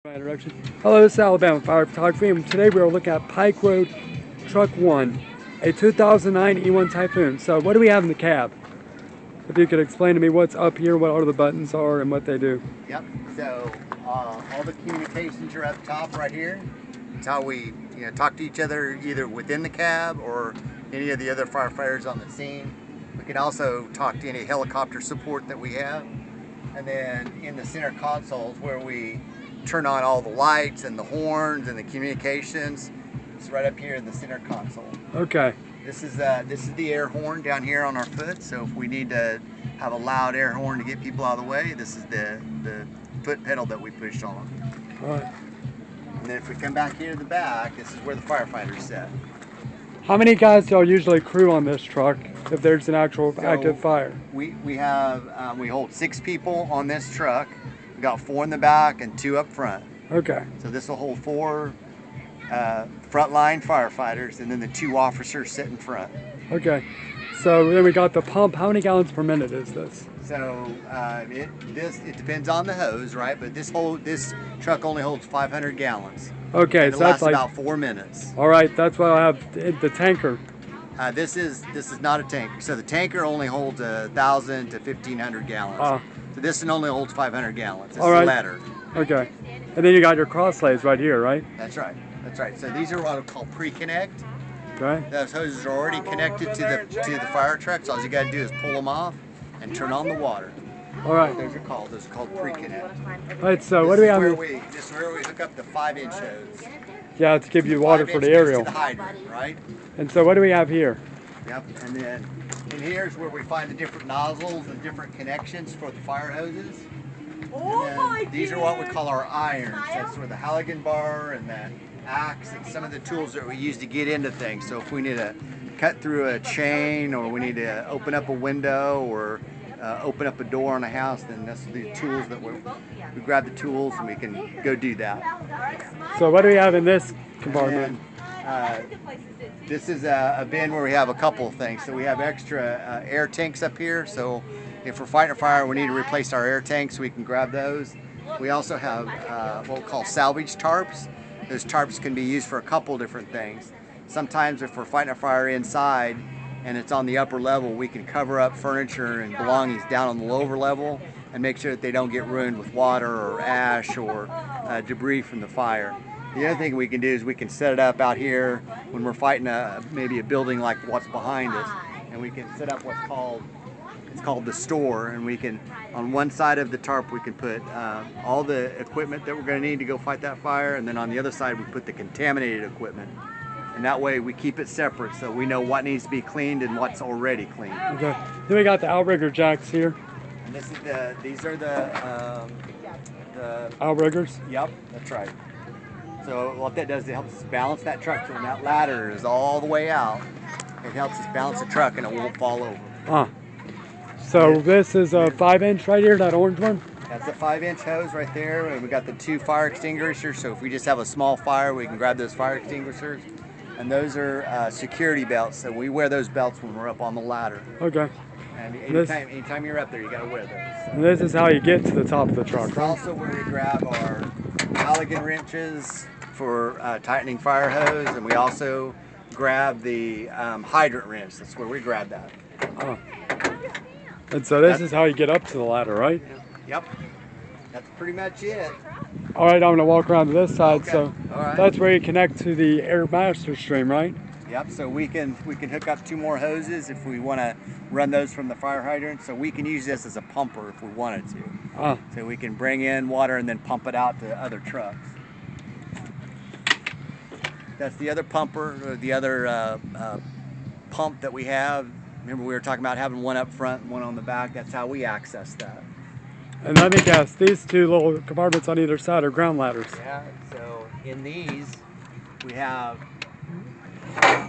Right direction. Hello, this is Alabama Fire Photography, and today we are looking at Pike Road Truck 1, a 2009 E1 Typhoon. So what do we have in the cab? If you could explain to me what's up here, what all the buttons are, and what they do. Yep, so all the communications are up top right here. It's how we talk to each other either within the cab or any of the other firefighters on the scene. We can also talk to any helicopter support that we have. And then in the center console is where we turn on all the lights and the horns and the communications. It's right up here in the center console. Okay. This is the air horn down here on our foot. So if we need to have a loud air horn to get people out of the way, this is the foot pedal that we push on. All right. And then if we come back here to the back, this is where the firefighters sit. How many guys do y'all usually crew on this truck if there's an actual active fire? We hold 6 people on this truck. We got 4 in the back and 2 up front. Okay. So this will hold 4 frontline firefighters, and then the 2 officers sit in front. Okay. So then we got the pump. How many gallons per minute is this? So it depends on the hose, right? But this truck only holds 500 gallons. Okay, and so it lasts that's like about 4 minutes. All right, that's what I have. The tanker. This is not a tanker. So the tanker only holds 1,000 to 1,500 gallons. So this one only holds 500 gallons. It's all right. a ladder. Okay. And then you got your cross lays right here, right? That's right. That's right. So these are what are called pre-connect. Okay. Those hoses are already connected to the fire truck. So all you got to do is pull them off and turn on the water. All right. Those are called pre-connect. All right. So what do we have? This is where we hook up the 5-inch hose. Yeah, to give you water for the aerial. To the hydrant, right? And so what do we have here? Yep. And then in here is where we find the different nozzles and different connections for the fire hoses. These are what we call our irons. That's where the Halligan bar and the axe and some of the tools that we use to get into things. So if we need to cut through a chain, or we need to open up a window, or open up a door on a house, then that's the tools that we grab the tools and we can go do that. So what do we have in this compartment? This is a bin where we have a couple of things. So we have extra air tanks up here. So if we're fighting a fire, we need to replace our air tanks, we can grab those. We also have what we call salvage tarps. Those tarps can be used for a couple different things. Sometimes if we're fighting a fire inside and it's on the upper level, we can cover up furniture and belongings down on the lower level and make sure that they don't get ruined with water or ash or debris from the fire. The other thing we can do is we can set it up out here when we're fighting maybe a building like what's behind us, and we can set up it's called the store, and we can, on one side of the tarp, we can put all the equipment that we're going to need to go fight that fire, and then on the other side we put the contaminated equipment. And that way we keep it separate so we know what needs to be cleaned and what's already cleaned. Okay. Then we got the outrigger jacks here. And these are the outriggers? Yep, that's right. So what that does, it helps us balance that truck. So when that ladder is all the way out, it helps us balance the truck and it won't fall over. So this is a 5-inch right here, that orange one? That's a 5-inch hose right there. And we got the 2 fire extinguishers. So if we just have a small fire, we can grab those fire extinguishers. And those are security belts. So we wear those belts when we're up on the ladder. Okay. And anytime you're up there, you got to wear those. So. And this is how you get to the top of the truck, This is also where we grab our Halligan wrenches for tightening fire hose, and we also grab the hydrant wrench. That's where we grab that. And so this is how you get up to the ladder, right? Yep. That's pretty much it. All right, I'm going to walk around to this side. Okay. So right. That's where you connect to the air master stream, right? Yep. So we can hook up 2 more hoses if we want to run those from the fire hydrant. So we can use this as a pumper if we wanted to. So we can bring in water and then pump it out to other trucks. That's the other pumper, or the other pump that we have. Remember, we were talking about having one up front and one on the back. That's how we access that. And let me guess, these 2 little compartments on either side are ground ladders. Yeah, so in these, we have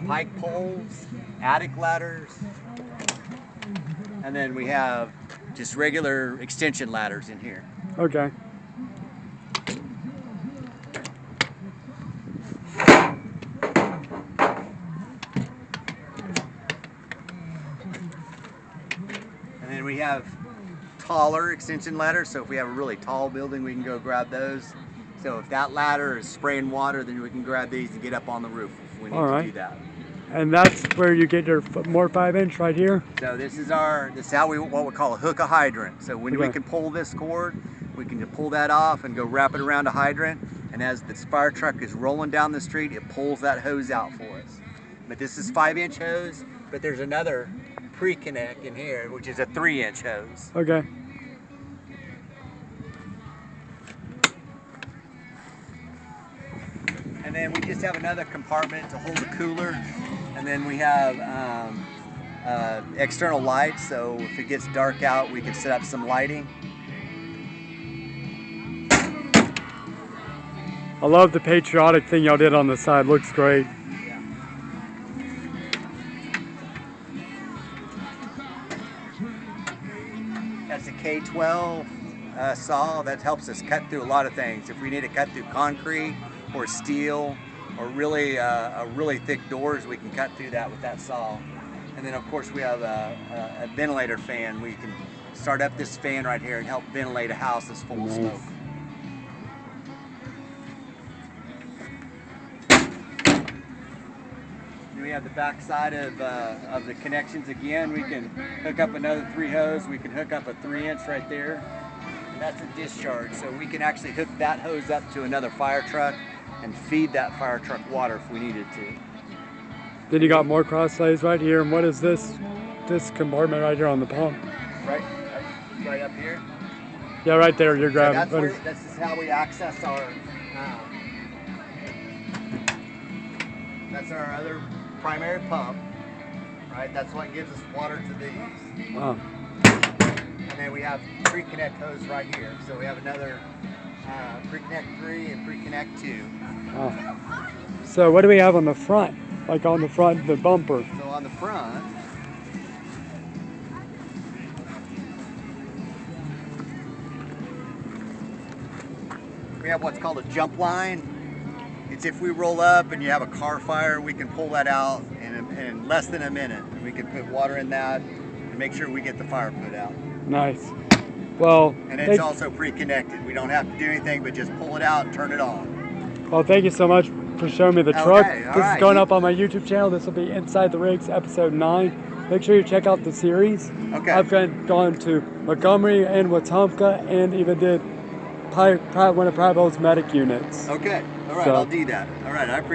pike poles, attic ladders, and then we have just regular extension ladders in here. Okay. And then we have taller extension ladders, so if we have a really tall building, we can go grab those. So if that ladder is spraying water, then we can grab these and get up on the roof if we need All to right. do that. And that's where you get your more 5-inch right here? So this is how what we call a hook a hydrant. So when we Okay. can pull this cord, we can just pull that off and go wrap it around a hydrant. And as the fire truck is rolling down the street, it pulls that hose out for us. But this is 5-inch hose, but there's another pre-connect in here, which is a 3-inch hose. Okay. And then we just have another compartment to hold the cooler. And then we have external lights, so if it gets dark out, we can set up some lighting. I love the patriotic thing y'all did on the side. Looks great. Yeah. That's a K12 saw that helps us cut through a lot of things. If we need to cut through concrete or steel or really thick doors, we can cut through that with that saw. And then of course we have a ventilator fan. We can start up this fan right here and help ventilate a house that's full of smoke. We have the back side of the connections again. We can hook up another 3 hose. We can hook up a 3-inch right there. And that's a discharge. So we can actually hook that hose up to another fire truck and feed that fire truck water if we needed to. Then you got more cross lays right here. And what is this compartment right here on the pump? Right up here. Yeah, right there. You're grabbing. So this is how we access our. That's our other primary pump, right? That's what gives us water to these. Wow. And then we have pre-connect hose right here. So we have another pre-connect 3 and pre-connect 2. Wow. So what do we have on the front? Like on the front, the bumper. So on the front, we have what's called a jump line. It's if we roll up and you have a car fire, we can pull that out in less than a minute. And we can put water in that and make sure we get the fire put out. Nice. Well, and it's also pre-connected. We don't have to do anything but just pull it out and turn it on. Well, thank you so much for showing me the truck. This is going up on my YouTube channel. This will be Inside the Rigs, episode 9. Make sure you check out the series. Okay. I've gone to Montgomery and Wetumpka and even did one of Prival's medic units. Okay. All right. So. I'll do that. All right. I appreciate